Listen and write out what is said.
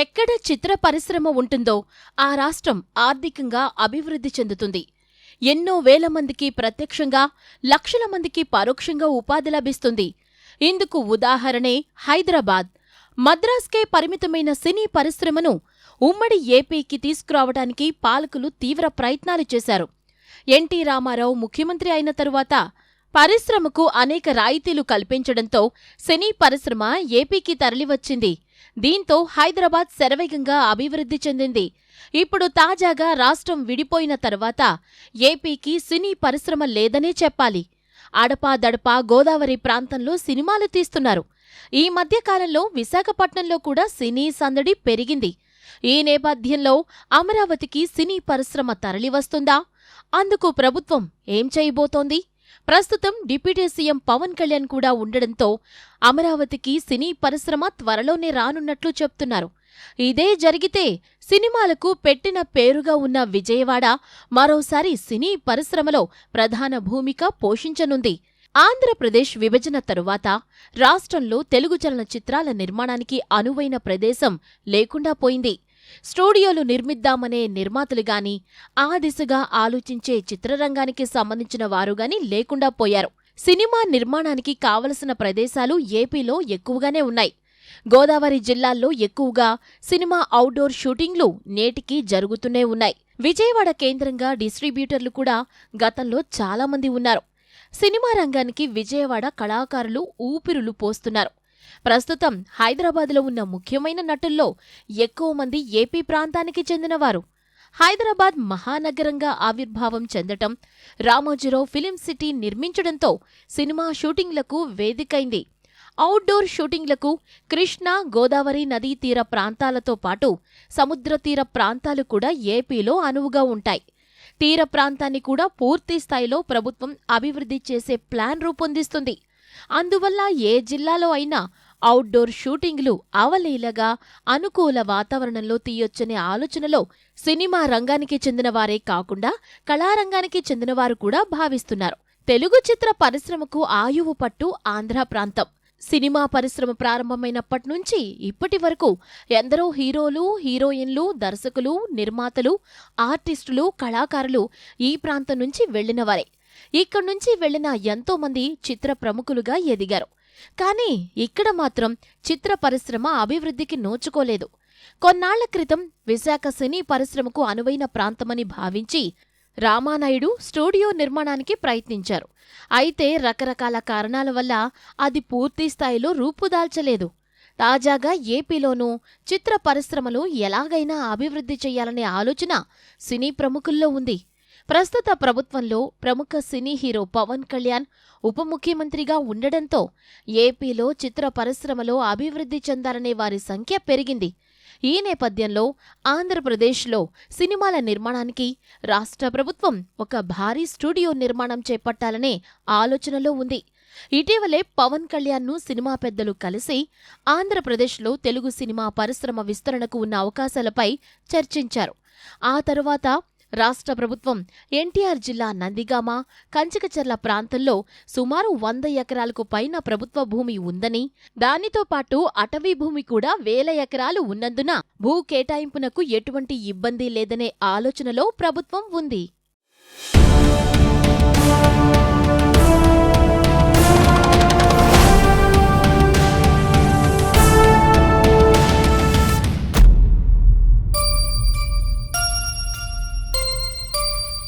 ఎక్కడ చిత్ర పరిశ్రమ ఉంటుందో ఆ రాష్ట్రం ఆర్థికంగా అభివృద్ధి చెందుతుంది. ఎన్నో వేల మందికి ప్రత్యక్షంగా, లక్షల మందికి పరోక్షంగా ఉపాధి లభిస్తుంది. ఇందుకు ఉదాహరణే హైదరాబాద్. మద్రాస్కే పరిమితమైన సినీ పరిశ్రమను ఉమ్మడి ఏపీకి తీసుకురావడానికి పాలకులు తీవ్ర ప్రయత్నాలు చేశారు. ఎన్టీ రామారావు ముఖ్యమంత్రి అయిన తరువాత పరిశ్రమకు అనేక రాయితీలు కల్పించడంతో సినీ పరిశ్రమ ఏపీకి తరలివచ్చింది. దీంతో హైదరాబాద్ శరవేగంగా అభివృద్ధి చెందింది. ఇప్పుడు తాజాగా రాష్ట్రం విడిపోయిన తర్వాత ఏపీకి సినీ పరిశ్రమ లేదనే చెప్పాలి. అడపాదడపా గోదావరి ప్రాంతంలో సినిమాలు తీస్తున్నారు. ఈ మధ్యకాలంలో విశాఖపట్నంలో కూడా సినీ సందడి పెరిగింది. ఈ నేపథ్యంలో అమరావతికి సినీ పరిశ్రమ తరలివస్తుందా? అందుకు ప్రభుత్వం ఏం చేయబోతోంది? ప్రస్తుతం డిప్యూటీ సీఎం పవన్ కళ్యాణ్ కూడా ఉండడంతో అమరావతికి సినీ పరిశ్రమ త్వరలోనే రానున్నట్లు చెప్తున్నారు. ఇదే జరిగితే సినిమాలకు పెట్టిన పేరుగా ఉన్న విజయవాడ మరోసారి సినీ పరిశ్రమలో ప్రధాన భూమిక పోషించనుంది. ఆంధ్రప్రదేశ్ విభజన తరువాత రాష్ట్రంలో తెలుగు చలనచిత్రాల నిర్మాణానికి అనువైన ప్రదేశం లేకుండా పోయింది. స్టూడియోలు నిర్మిద్దామనే నిర్మాతలుగాని, ఆ దిశగా ఆలోచించే చిత్రరంగానికి సంబంధించిన వారుగాని లేకుండా పోయారు. సినిమా నిర్మాణానికి కావలసిన ప్రదేశాలు ఏపీలో ఎక్కువగానే ఉన్నాయి. గోదావరి జిల్లాల్లో ఎక్కువగా సినిమా అవుట్డోర్ షూటింగ్లు నేటికీ జరుగుతూనే ఉన్నాయి. విజయవాడ కేంద్రంగా డిస్ట్రిబ్యూటర్లు కూడా గతంలో చాలామంది ఉన్నారు. సినిమా రంగానికి విజయవాడ కళాకారులు ఊపిరులు పోస్తున్నారు. ప్రస్తుతం హైదరాబాద్లో ఉన్న ముఖ్యమైన నటుల్లో ఎక్కువ మంది ఏపీ ప్రాంతానికి చెందినవారు. హైదరాబాద్ మహానగరంగా ఆవిర్భావం చెందటం, రామోజీరావు ఫిలిం సిటీ నిర్మించడంతో సినిమా షూటింగ్లకు వేదికైంది. అవుట్డోర్ షూటింగ్లకు కృష్ణా, గోదావరి నదీ తీర ప్రాంతాలతో పాటు సముద్ర తీర ప్రాంతాలు కూడా ఏపీలో అనువుగా ఉంటాయి. తీర ప్రాంతాన్ని కూడా పూర్తి స్థాయిలో ప్రభుత్వం అభివృద్ధి చేసే ప్లాన్ రూపొందిస్తుంది. అందువల్ల ఏ జిల్లాలో అయినా అవుట్డోర్ షూటింగ్లు అవలీలగా అనుకూల వాతావరణంలో తీయొచ్చనే ఆలోచనలో సినిమా రంగానికి చెందినవారే కాకుండా కళారంగానికి చెందినవారు కూడా భావిస్తున్నారు. తెలుగు చిత్ర పరిశ్రమకు ఆయువు పట్టు ఆంధ్ర ప్రాంతం. సినిమా పరిశ్రమ ప్రారంభమైనప్పటి నుంచి ఇప్పటి వరకు ఎందరో హీరోలు, హీరోయిన్లు, దర్శకులు, నిర్మాతలు, ఆర్టిస్టులు, కళాకారులు ఈ ప్రాంతం నుంచి వెళ్లినవారే. ఇక్కడి నుంచి వెళ్లిన ఎంతోమంది చిత్ర ప్రముఖులుగా ఎదిగారు. కానీ ఇక్కడ మాత్రం చిత్ర పరిశ్రమ అభివృద్ధికి నోచుకోలేదు. కొన్నాళ్ల క్రితం విశాఖ సినీ పరిశ్రమకు అనువైన ప్రాంతమని భావించి రామానాయుడు స్టూడియో నిర్మాణానికి ప్రయత్నించారు. అయితే రకరకాల కారణాల వల్ల అది పూర్తి స్థాయిలో రూపుదాల్చలేదు. తాజాగా ఏపీలోనూ చిత్ర పరిశ్రమలు ఎలాగైనా అభివృద్ధి చెయ్యాలనే ఆలోచన సినీ ప్రముఖుల్లో ఉంది. ప్రస్తుత ప్రభుత్వంలో ప్రముఖ సినీ హీరో పవన్ కళ్యాణ్ ఉప ముఖ్యమంత్రిగా ఉండడంతో ఏపీలో చిత్ర పరిశ్రమలో అభివృద్ధి చెందాలనే వారి సంఖ్య పెరిగింది. ఈ నేపథ్యంలో ఆంధ్రప్రదేశ్లో సినిమాల నిర్మాణానికి రాష్ట్ర ప్రభుత్వం ఒక భారీ స్టూడియో నిర్మాణం చేపట్టాలనే ఆలోచనలో ఉంది. ఇటీవలే పవన్ కళ్యాణ్ను సినిమా పెద్దలు కలిసి ఆంధ్రప్రదేశ్లో తెలుగు సినిమా పరిశ్రమ విస్తరణకు ఉన్న అవకాశాలపై చర్చించారు. ఆ తరువాత రాష్ట్ర ప్రభుత్వం ఎన్టీఆర్ జిల్లా నందిగామ, కంచికచర్ల ప్రాంతంలో సుమారు 100 ఎకరాలకు పైన ప్రభుత్వ భూమి ఉందని, దానితో పాటు అటవీ భూమి కూడా 1000 ఎకరాలు ఉన్నందున భూ కేటాయింపునకు ఎటువంటి ఇబ్బంది లేదనే ఆలోచనలో ప్రభుత్వం ఉంది.